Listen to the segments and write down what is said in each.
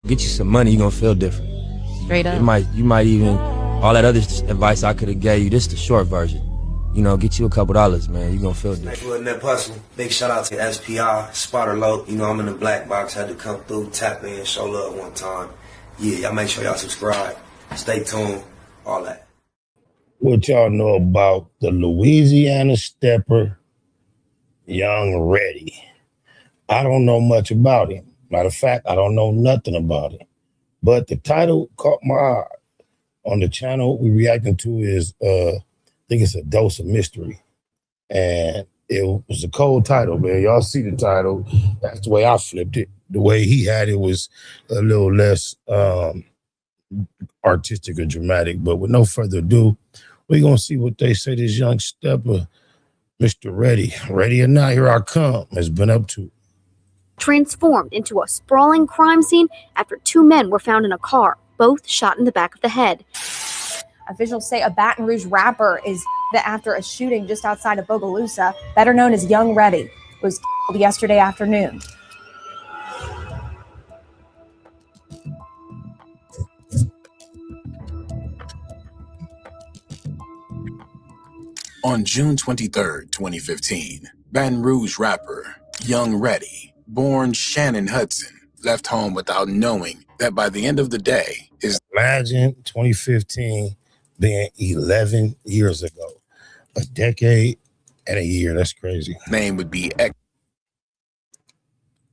Get you some money, you're gonna feel different. Straight up. You might even, all that other advice I could have gave you, this is the short version. You know, get you a couple dollars, man. You're gonna feel different. Hey, Nip Hustle. Big shout out to SPI, Spotter Low. You know, I'm in the black box. Had to come through, tap in, show love one time. Yeah, y'all make sure y'all subscribe. Stay tuned. All that. What y'all know about the Louisiana stepper, Young Reddy? I don't know much about him. Matter of fact, I don't know nothing about him. But the title caught my eye. On the channel we reacting to is, I think it's A Dose of Mystery. And it was a cold title, man. Y'all see the title. That's the way I flipped it. The way he had it was a little less artistic or dramatic. But with no further ado, we're going to see what they say this young stepper, Mr. Reddy, ready or not, here I come, has been up to. Transformed into a sprawling crime scene after two men were found in a car, both shot in the back of the head. Officials say a Baton Rouge rapper is after a shooting just outside of Bogalusa, better known as Young Reddy, was killed yesterday afternoon. On June 23, 2015, Baton Rouge rapper Young Reddy, born Shannon Hudson, left home without knowing that by the end of the day, his Imagine 2015 being 11 years ago. A decade and a year. That's crazy. name would be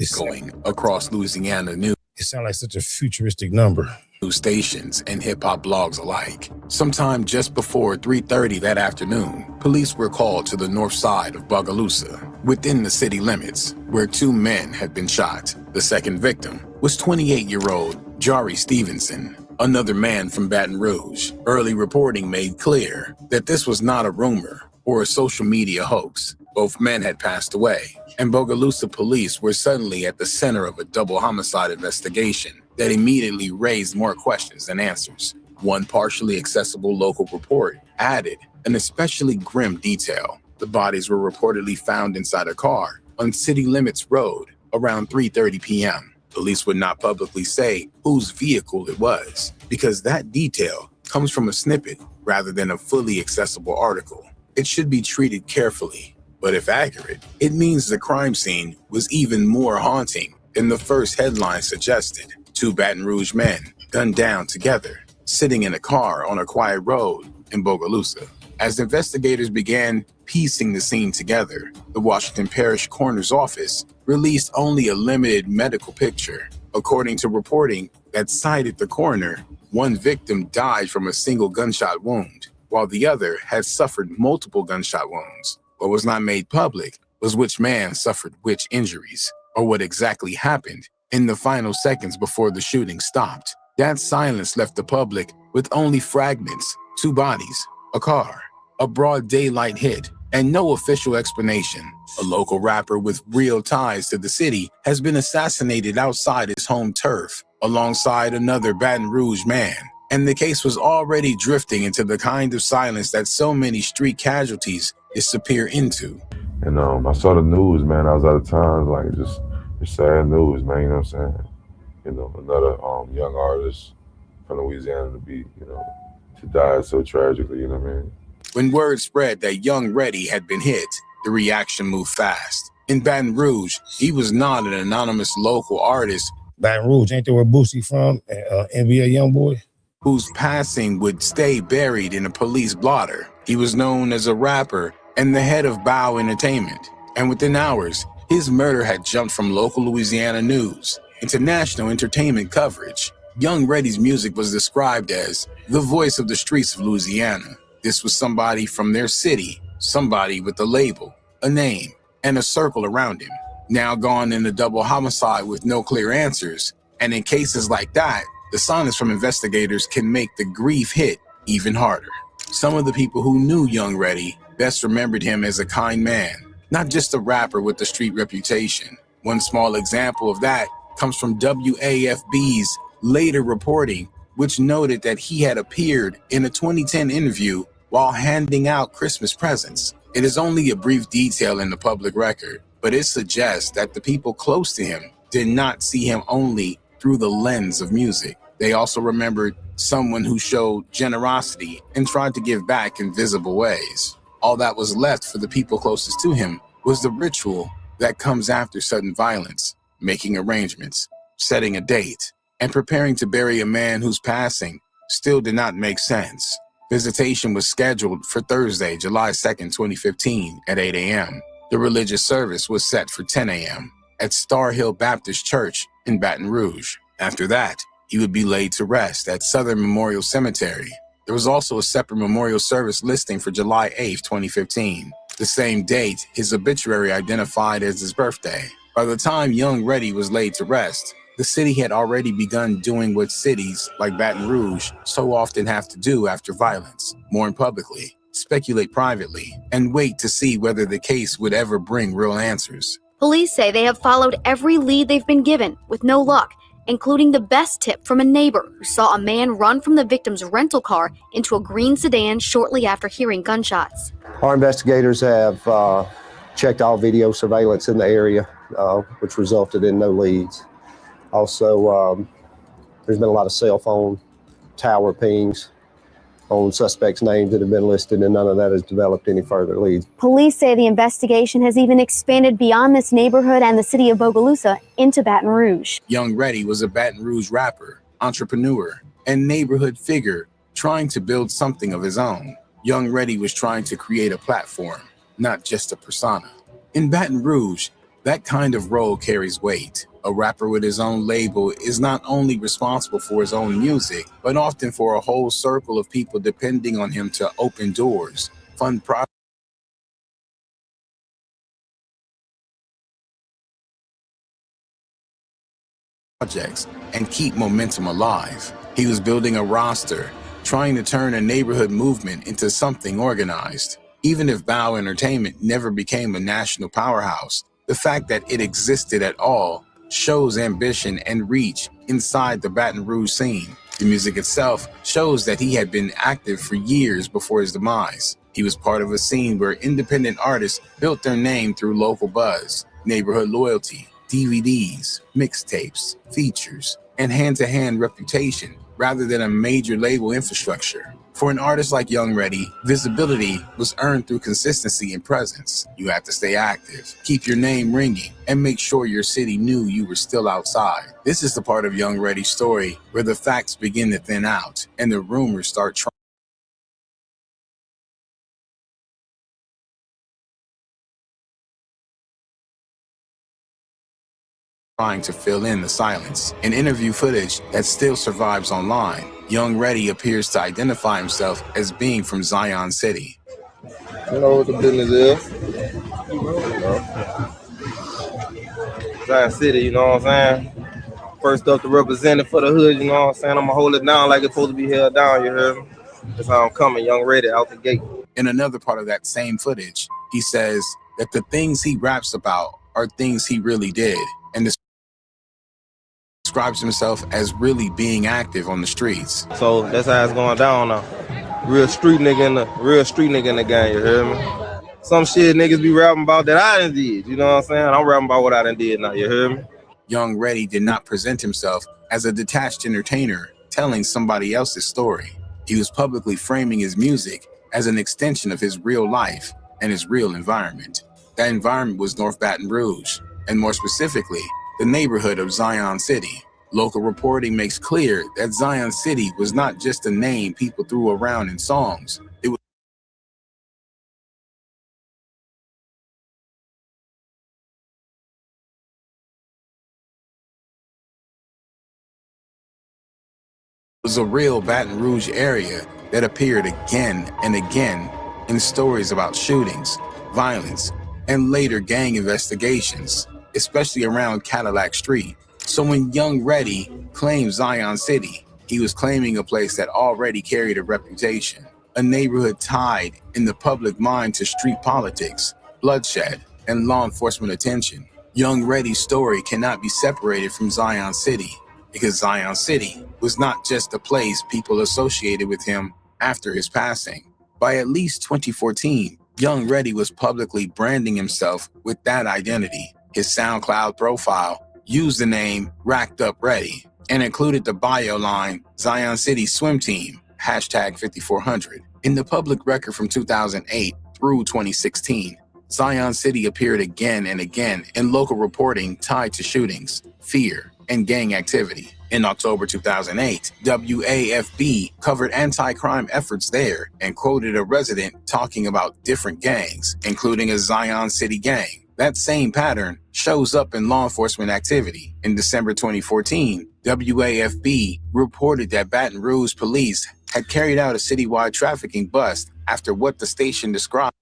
echoing across Louisiana news It sounds like such a futuristic number. stations and hip-hop blogs alike. Sometime just before 3:30 that afternoon, police were called to the north side of Bogalusa, within the city limits, where two men had been shot. The second victim was 28-year-old Jari Stevenson, another man from Baton Rouge. Early reporting made clear that this was not a rumor or a social media hoax. Both men had passed away, and Bogalusa police were suddenly at the center of a double homicide investigation that immediately raised more questions than answers. One partially accessible local report added an especially grim detail. The bodies were reportedly found inside a car on City Limits Road around 3:30 p.m. Police would not publicly say whose vehicle it was, because that detail comes from a snippet rather than a fully accessible article. It should be treated carefully, but if accurate, it means the crime scene was even more haunting than the first headline suggested. Two Baton Rouge men gunned down together, sitting in a car on a quiet road in Bogalusa. As investigators began piecing the scene together, the Washington Parish Coroner's Office released only a limited medical picture. According to reporting that cited the coroner, one victim died from a single gunshot wound, while the other had suffered multiple gunshot wounds. What was not made public was which man suffered which injuries, or what exactly happened in the final seconds before the shooting stopped. That silence left the public with only fragments, two bodies, a car, a broad daylight hit, and no official explanation. A local rapper with real ties to the city has been assassinated outside his home turf, alongside another Baton Rouge man. And the case was already drifting into the kind of silence that so many street casualties disappear into. And I saw the news, man. I was out of town, like just sad news, man. You know what I'm saying? You know, another young artist from Louisiana to die so tragically. You know what I mean? When word spread that Young Reddy had been hit, the reaction moved fast. In Baton Rouge, he was not an anonymous local artist. Baton Rouge, ain't there where Boosie from? NBA Youngboy? Whose passing would stay buried in a police blotter. He was known as a rapper and the head of Bow Entertainment. And within hours, his murder had jumped from local Louisiana news into national entertainment coverage. Young Reddy's music was described as the voice of the streets of Louisiana. This was somebody from their city, somebody with a label, a name, and a circle around him. Now gone in a double homicide with no clear answers. And in cases like that, the silence from investigators can make the grief hit even harder. Some of the people who knew Young Reddy best remembered him as a kind man, not just a rapper with a street reputation. One small example of that comes from WAFB's later reporting, which noted that he had appeared in a 2010 interview while handing out Christmas presents. It is only a brief detail in the public record, but it suggests that the people close to him did not see him only through the lens of music. They also remembered someone who showed generosity and tried to give back in visible ways. All that was left for the people closest to him was the ritual that comes after sudden violence, making arrangements, setting a date, and preparing to bury a man whose passing still did not make sense. Visitation was scheduled for Thursday, July 2nd, 2015 at 8 a.m. The religious service was set for 10 a.m. at Star Hill Baptist Church in Baton Rouge. After that, he would be laid to rest at Southern Memorial Cemetery. There was also a separate memorial service listing for July 8, 2015, the same date his obituary identified as his birthday. By the time Young Reddy was laid to rest, the city had already begun doing what cities like Baton Rouge so often have to do after violence: mourn publicly, speculate privately, and wait to see whether the case would ever bring real answers. Police say they have followed every lead they've been given, with no luck, including the best tip from a neighbor who saw a man run from the victim's rental car into a green sedan shortly after hearing gunshots. Our investigators have checked all video surveillance in the area, which resulted in no leads. Also, there's been a lot of cell phone tower pings on suspects' names that have been listed, and none of that has developed any further leads. Police say the investigation has even expanded beyond this neighborhood and the city of Bogalusa into Baton Rouge. Young Reddy was a Baton Rouge rapper, entrepreneur, and neighborhood figure trying to build something of his own. Young Reddy was trying to create a platform, not just a persona. In Baton Rouge, that kind of role carries weight. A rapper with his own label is not only responsible for his own music, but often for a whole circle of people depending on him to open doors, fund projects, and keep momentum alive. He was building a roster, trying to turn a neighborhood movement into something organized. Even if Bow Entertainment never became a national powerhouse, the fact that it existed at all shows ambition and reach inside the Baton Rouge scene. The music itself shows that he had been active for years before his demise. He was part of a scene where independent artists built their name through local buzz, neighborhood loyalty, DVDs, mixtapes, features, and hand-to-hand reputation, rather than a major label infrastructure. For an artist like Young Reddy, visibility was earned through consistency and presence. You had to stay active, keep your name ringing, and make sure your city knew you were still outside. This is the part of Young Reddy's story where the facts begin to thin out and the rumors start trying to fill in the silence. In interview footage that still survives online, Young Reddy appears to identify himself as being from Zion City. You know what the business is. Zion City, you know what I'm saying? First up to represent it for the hood, you know what I'm saying? I'm gonna hold it down like it's supposed to be held down, you heard me? That's how I'm coming, Young Reddy, out the gate. In another part of that same footage, he says that the things he raps about are things he really did, and describes himself as really being active on the streets. So that's how it's going down now. Real street nigga in the gang, you hear me? Some shit niggas be rapping about that I done did, you know what I'm saying? I'm rapping about what I done did now, you hear me? Young Reddy did not present himself as a detached entertainer telling somebody else's story. He was publicly framing his music as an extension of his real life and his real environment. That environment was North Baton Rouge, and more specifically, the neighborhood of Zion City. Local reporting makes clear that Zion City was not just a name people threw around in songs. It was a real Baton Rouge area that appeared again and again in stories about shootings, violence, and later gang investigations, especially around Cadillac Street. So when Young Reddy claimed Zion City, he was claiming a place that already carried a reputation, a neighborhood tied in the public mind to street politics, bloodshed, and law enforcement attention. Young Reddy's story cannot be separated from Zion City, because Zion City was not just a place people associated with him after his passing. By at least 2014, Young Reddy was publicly branding himself with that identity. His SoundCloud profile used the name Racked Up Reddy. and included the bio line Zion City Swim Team, hashtag 5400. In the public record from 2008 through 2016, Zion City appeared again and again in local reporting tied to shootings, fear, and gang activity. In October 2008, WAFB covered anti-crime efforts there and quoted a resident talking about different gangs, including a Zion City gang. That same pattern shows up in law enforcement activity. In December 2014, WAFB reported that Baton Rouge police had carried out a citywide trafficking bust after what the station described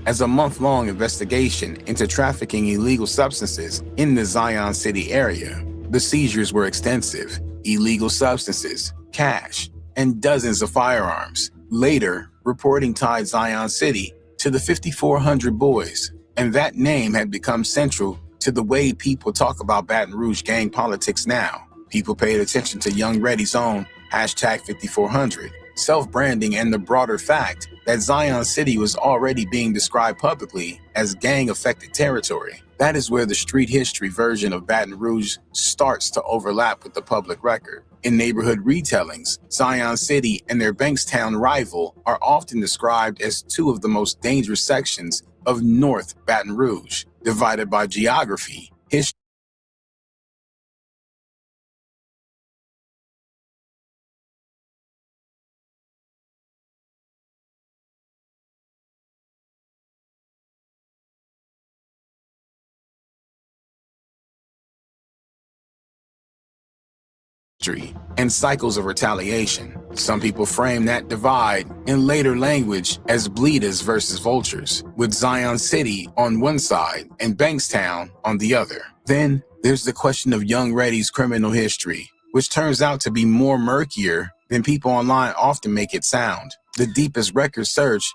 as a month-long investigation into trafficking illegal substances in the Zion City area. The seizures were extensive: illegal substances, cash, and dozens of firearms. Later, reporting tied Zion City to the 5400 boys, and that name had become central to the way people talk about Baton Rouge gang politics now. People paid attention to Young Ready's own hashtag 5400 self-branding and the broader fact that Zion City was already being described publicly as gang-affected territory. That is where the street history version of Baton Rouge starts to overlap with the public record. In neighborhood retellings, Zion City and their Bankstown rival are often described as two of the most dangerous sections of North Baton Rouge, divided by geography, history, and cycles of retaliation. Some people frame that divide in later language as bleeders versus vultures, with Zion City on one side and Bankstown on the other. Then there's the question of Young Ready's criminal history, which turns out to be more murkier than people online often make it sound. The deepest record search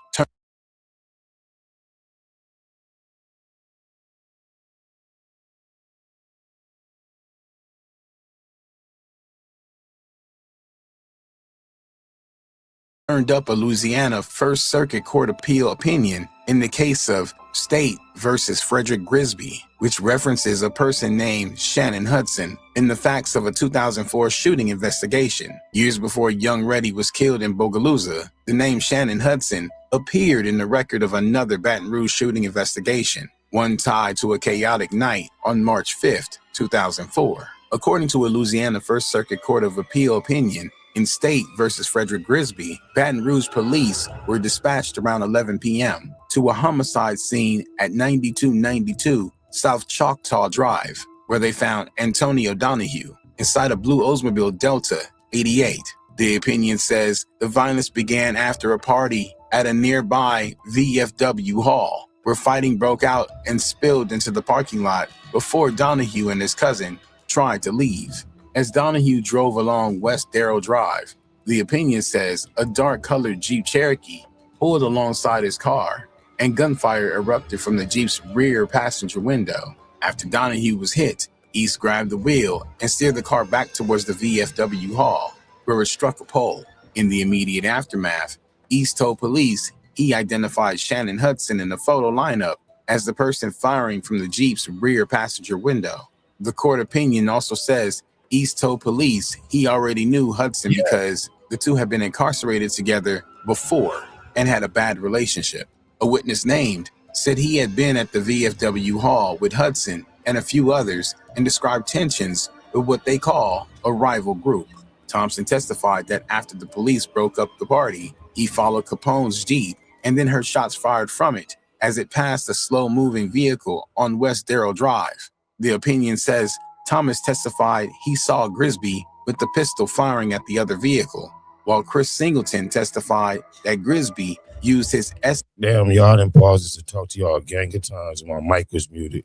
turned up a Louisiana First Circuit Court appeal opinion in the case of State versus Frederick Grisby, which references a person named Shannon Hudson in the facts of a 2004 shooting investigation. Years before Young Ready was killed in Bogalusa, the name Shannon Hudson appeared in the record of another Baton Rouge shooting investigation, one tied to a chaotic night on March 5th, 2004. According to a Louisiana First Circuit Court of Appeal opinion, in State versus Frederick Grisby, Baton Rouge police were dispatched around 11 p.m. to a homicide scene at 9292 South Choctaw Drive, where they found Antonio Donahue inside a blue Oldsmobile Delta 88. The opinion says the violence began after a party at a nearby VFW hall, where fighting broke out and spilled into the parking lot before Donahue and his cousin tried to leave. As Donahue drove along West Darrow Drive, the opinion says a dark-colored Jeep Cherokee pulled alongside his car, and gunfire erupted from the Jeep's rear passenger window. After Donahue was hit, East grabbed the wheel and steered the car back towards the VFW hall, where it struck a pole. In the immediate aftermath, East told police he identified Shannon Hudson in the photo lineup as the person firing from the Jeep's rear passenger window. The court opinion also says East told police he already knew Hudson because the two had been incarcerated together before and had a bad relationship. A witness named said he had been at the VFW hall with Hudson and a few others and described tensions with what they call a rival group. Thompson testified that after the police broke up the party, he followed Capone's Jeep and then heard shots fired from it as it passed a slow-moving vehicle on West Darrow Drive. The opinion says Thomas testified he saw Grisby with the pistol firing at the other vehicle, while Chris Singleton testified that Grisby used his Damn, y'all didn't pause this to talk to y'all a gang of times. My mic was muted.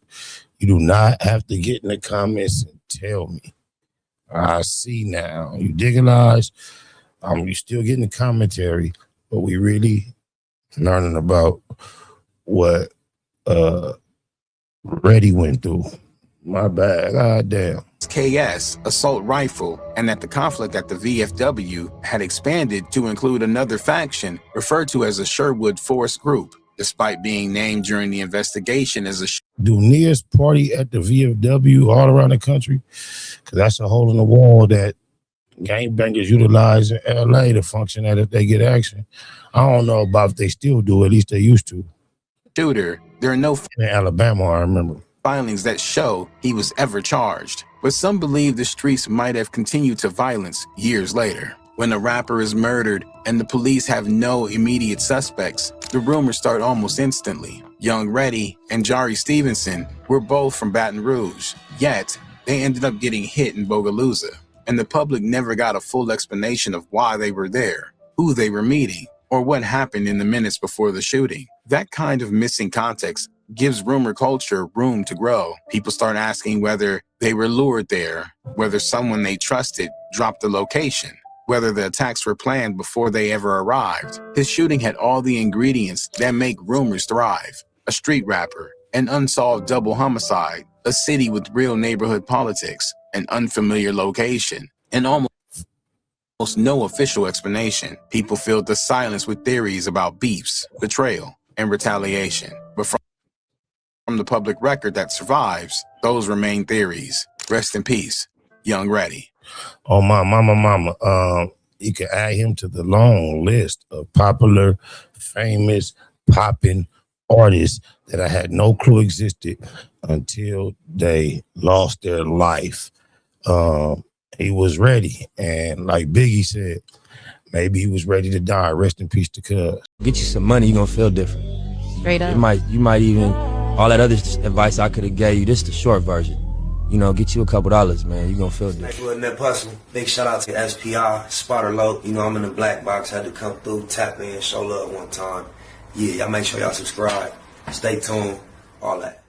You do not have to get in the comments and tell me. I see now. You dig it, eyes? You still getting the commentary, but we really learning about what Reddy went through. My bad. God damn. KS assault rifle, and that the conflict at the VFW had expanded to include another faction referred to as the Sherwood Force Group, despite being named during the investigation as a do nearest party at the VFW all around the country, because that's a hole in the wall that gangbangers utilize in LA to function at if they get action. I don't know about if they still do, at least they used to. shooter. There are no In Alabama, I remember. filings that show he was ever charged, but some believe the streets might have continued to violence years later. When a rapper is murdered and the police have no immediate suspects, the rumors start almost instantly. Young Reddy and Jari Stevenson were both from Baton Rouge, yet they ended up getting hit in Bogalusa, and the public never got a full explanation of why they were there, who they were meeting, or what happened in the minutes before the shooting. That kind of missing context gives rumor culture room to grow. People start asking whether they were lured there, whether someone they trusted dropped the location, whether the attacks were planned before they ever arrived. This shooting had all the ingredients that make rumors thrive: a street rapper, an unsolved double homicide, a city with real neighborhood politics, an unfamiliar location, and almost no official explanation. People filled the silence with theories about beefs, betrayal, and retaliation. But from the public record that survives, those remain theories. Rest in peace, Young Reddy. Oh, my mama. You can add him to the long list of popular, famous, popping artists that I had no clue existed until they lost their life. He was ready, and like Biggie said, maybe he was ready to die. Rest in peace to Cuz. Get you some money, you're gonna feel different. Straight up. You might even, all that other advice I could have gave you, this is the short version. You know, get you a couple dollars, man, you're gonna feel different. Like Net Hustle. Big shout out to SPI, Spotter Low. You know, I'm in the black box, had to come through, tap in, show love one time. Yeah, y'all make sure y'all subscribe. Stay tuned, all that.